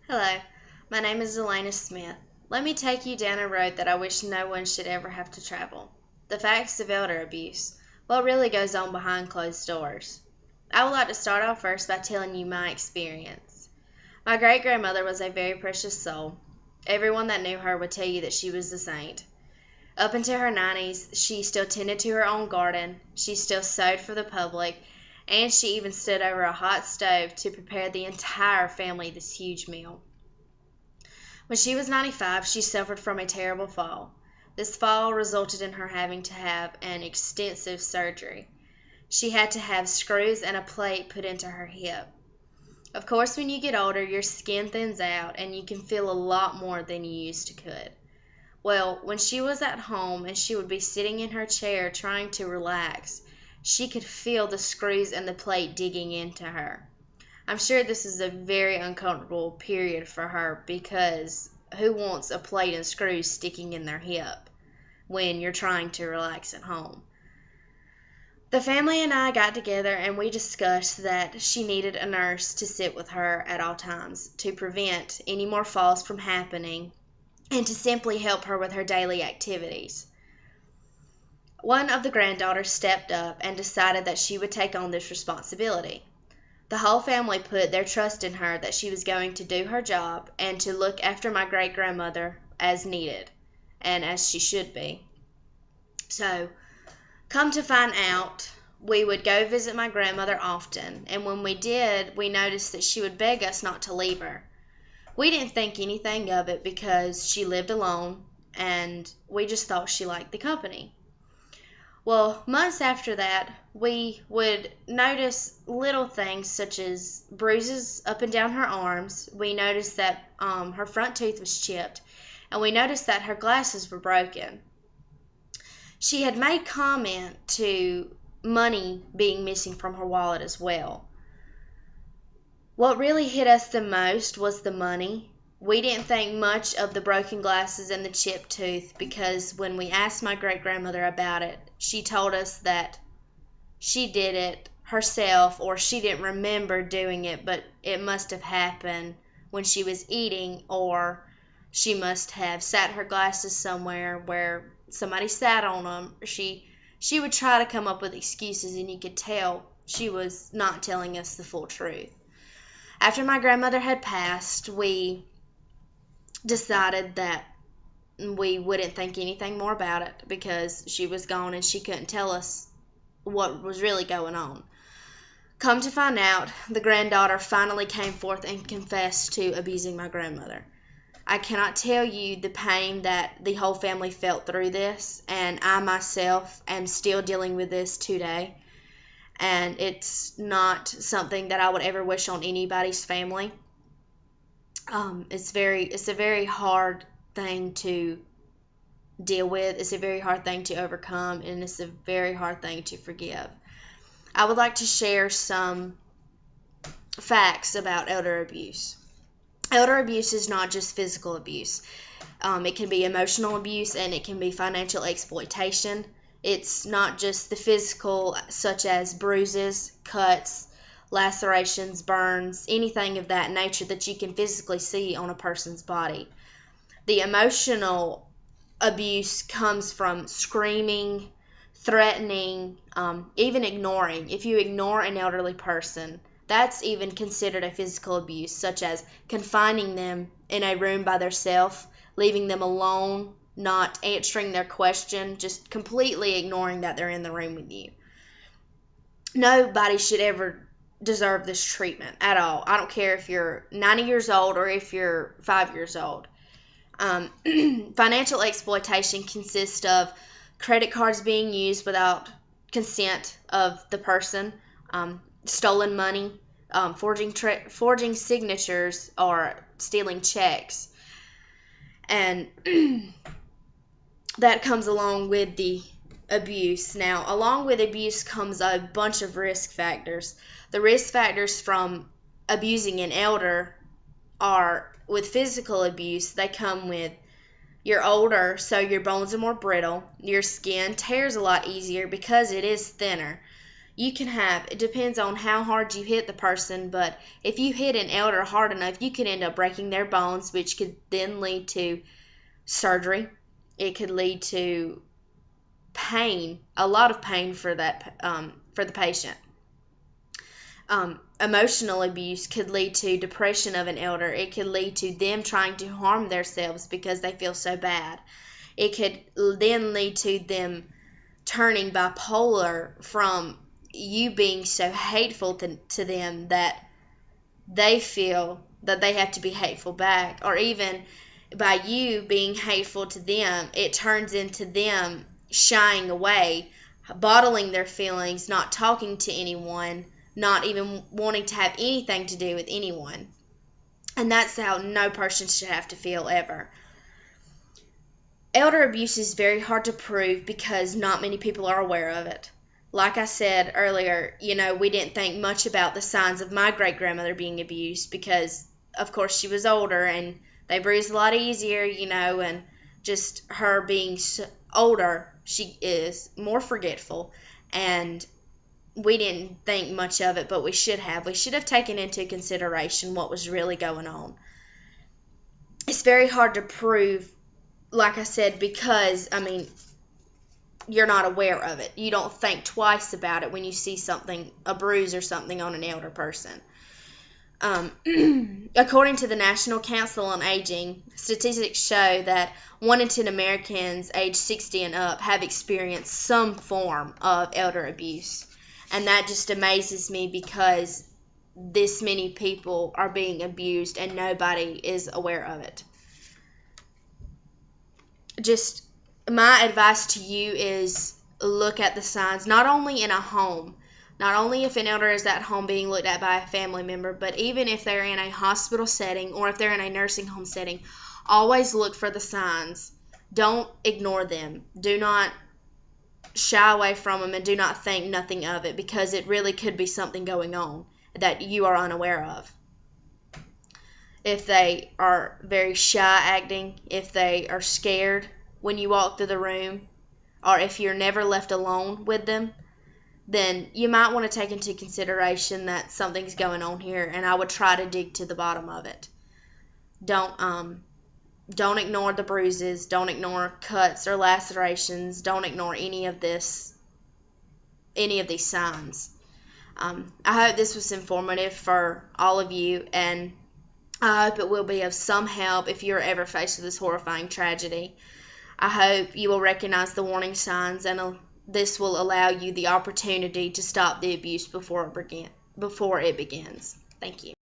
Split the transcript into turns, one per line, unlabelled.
Hello, my name is Elena Smith. Let me take you down a road that I wish no one should ever have to travel. The facts of elder abuse. What really goes on behind closed doors. I would like to start off first by telling you my experience. My great grandmother was a very precious soul. Everyone that knew her would tell you that she was a saint. Up into her 90s, she still tended to her own garden, she still sewed for the public, and she even stood over a hot stove to prepare the entire family this huge meal. When she was 95, she suffered from a terrible fall. This fall resulted in her having to have an extensive surgery. She had to have screws and a plate put into her hip. Of course, when you get older, your skin thins out and you can feel a lot more than you used to could. Well, when she was at home and she would be sitting in her chair trying to relax, she could feel the screws and the plate digging into her. I'm sure this is a very uncomfortable period for her because who wants a plate and screws sticking in their hip when you're trying to relax at home? The family and I got together and we discussed that she needed a nurse to sit with her at all times to prevent any more falls from happening and to simply help her with her daily activities. One of the granddaughters stepped up and decided that she would take on this responsibility. The whole family put their trust in her that she was going to do her job and to look after my great grandmother as needed and as she should be. So, come to find out, we would go visit my grandmother often, and when we did, we noticed that she would beg us not to leave her. We didn't think anything of it because she lived alone and we just thought she liked the company. Well, months after that, we would notice little things such as bruises up and down her arms. We noticed that her front tooth was chipped, and we noticed that her glasses were broken. She had made comment to money being missing from her wallet as well. What really hit us the most was the money. We didn't think much of the broken glasses and the chipped tooth because when we asked my great grandmother about it, she told us that she did it herself or she didn't remember doing it, but it must have happened when she was eating or she must have sat her glasses somewhere where somebody sat on them. She would try to come up with excuses and you could tell she was not telling us the full truth. After my grandmother had passed, we decided that we wouldn't think anything more about it because she was gone and she couldn't tell us what was really going on. Come to find out, the granddaughter finally came forth and confessed to abusing my grandmother. I cannot tell you the pain that the whole family felt through this, and I myself am still dealing with this today. And it's not something that I would ever wish on anybody's family. It's a very hard thing to deal with. It's a very hard thing to overcome, and it's a very hard thing to forgive. I would like to share some facts about elder abuse. Elder abuse is not just physical abuse. It can be emotional abuse and it can be financial exploitation. It's not just the physical, such as bruises, cuts, lacerations, burns, anything of that nature that you can physically see on a person's body. The emotional abuse comes from screaming, threatening, even ignoring. If you ignore an elderly person, that's even considered a physical abuse, such as confining them in a room by themselves, leaving them alone, not answering their question, just completely ignoring that they're in the room with you. Nobody should ever deserve this treatment at all. I don't care if you're 90 years old or if you're 5 years old. Financial exploitation consists of credit cards being used without consent of the person, stolen money, forging signatures, or stealing checks. And that comes along with the abuse. Now, along with abuse comes a bunch of risk factors. The risk factors from abusing an elder are with physical abuse, they come with you're older, so your bones are more brittle. Your skin tears a lot easier because it is thinner. You can have, it depends on how hard you hit the person, but if you hit an elder hard enough, you could end up breaking their bones, which could then lead to surgery. It could lead to pain, a lot of pain for the patient. Emotional abuse could lead to depression of an elder. It could lead to them trying to harm themselves because they feel so bad. It could then lead to them turning bipolar from you being so hateful to them that they feel that they have to be hateful back, or even by you being hateful to them, it turns into them shying away, bottling their feelings, not talking to anyone, not even wanting to have anything to do with anyone. And that's how no person should have to feel ever. Elder abuse is very hard to prove because not many people are aware of it. Like I said earlier, we didn't think much about the signs of my great grandmother being abused because, of course, she was older and they bruise a lot easier, and just her being older, she is more forgetful, and we didn't think much of it, but we should have. We should have taken into consideration what was really going on. It's very hard to prove, like I said, because, you're not aware of it. You don't think twice about it when you see something, a bruise or something on an elder person. According to the National Council on Aging, statistics show that 1 in 10 Americans aged 60 and up have experienced some form of elder abuse. And that just amazes me because this many people are being abused and nobody is aware of it. Just my advice to you is look at the signs, not only in a home, not only if an elder is at home being looked at by a family member, but even if they're in a hospital setting or if they're in a nursing home setting, always look for the signs. Don't ignore them. Do not shy away from them and do not think nothing of it because it really could be something going on that you are unaware of. If they are very shy acting, if they are scared when you walk through the room, or if you're never left alone with them, then you might want to take into consideration that something's going on here, and I would try to dig to the bottom of it. Don't ignore the bruises. Don't ignore cuts or lacerations. Don't ignore any of these signs. I hope this was informative for all of you, and I hope it will be of some help if you're ever faced with this horrifying tragedy. I hope you will recognize the warning signs, and this will allow you the opportunity to stop the abuse before it begins. Thank you.